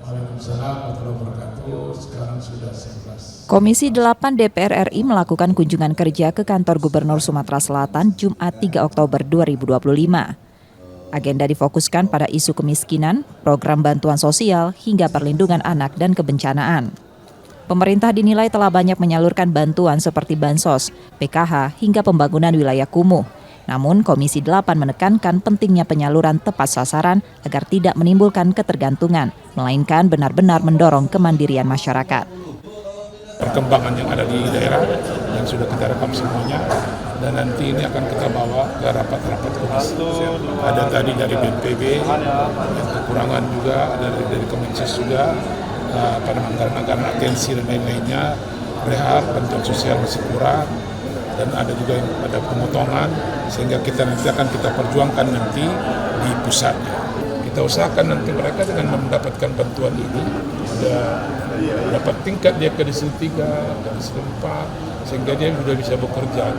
Waalaikumsalam warahmatullahi wabarakatuh. Sekarang sudah 11. Komisi 8 DPR RI melakukan kunjungan kerja ke kantor Gubernur Sumatera Selatan Jumat 3 Oktober 2025. Agenda difokuskan pada isu kemiskinan, program bantuan sosial, hingga perlindungan anak dan kebencanaan. Pemerintah dinilai telah banyak menyalurkan bantuan seperti bansos, PKH, hingga pembangunan wilayah kumuh. Namun, Komisi 8 menekankan pentingnya penyaluran tepat sasaran agar tidak menimbulkan ketergantungan, melainkan benar-benar mendorong kemandirian masyarakat. Perkembangan yang ada di daerah yang sudah kita rekam semuanya, dan nanti ini akan kita bawa ke rapat-rapat komisi. Ada tadi dari BNPB, yang kekurangan juga, ada dari Kemensos juga, pada anggaran-anggaran atensi dan lain-lainnya, rehab, bantuan sosial masih kurang, dan ada juga yang ada pemotongan, sehingga kita nanti akan kita perjuangkan nanti di pusatnya. Kita usahakan nanti mereka dengan mendapatkan bantuan ini dapat tingkat dia ke disil 3, ke disil 4, sehingga dia sudah bisa bekerja.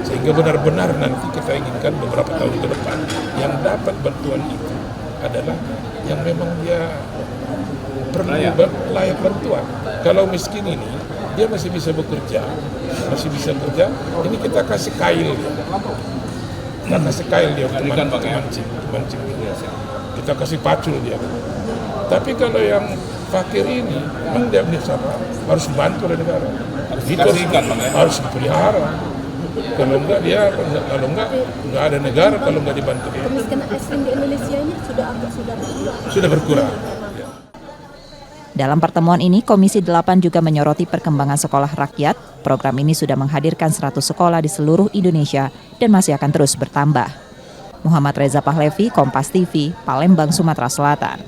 Sehingga benar-benar nanti kita inginkan beberapa tahun ke depan yang dapat bantuan itu adalah yang memang dia perlu layak bantuan. Kalau miskin ini dia masih bisa bekerja, ini kita kasih kail dia. Kita kasih kail dia untuk mancing. Kita kasih pacul dia. Tapi kalau yang fakir ini, memang dia harus bantu oleh negara. Harus dipelihara. Kalau enggak nggak ada negara kalau nggak dibantu. Kemiskinan ekstrim di Indonesia ini sudah berkurang. Dalam pertemuan ini, Komisi 8 juga menyoroti perkembangan sekolah rakyat. Program ini sudah menghadirkan 100 sekolah di seluruh Indonesia dan masih akan terus bertambah. Muhammad Reza Pahlevi, Kompas TV, Palembang, Sumatera Selatan.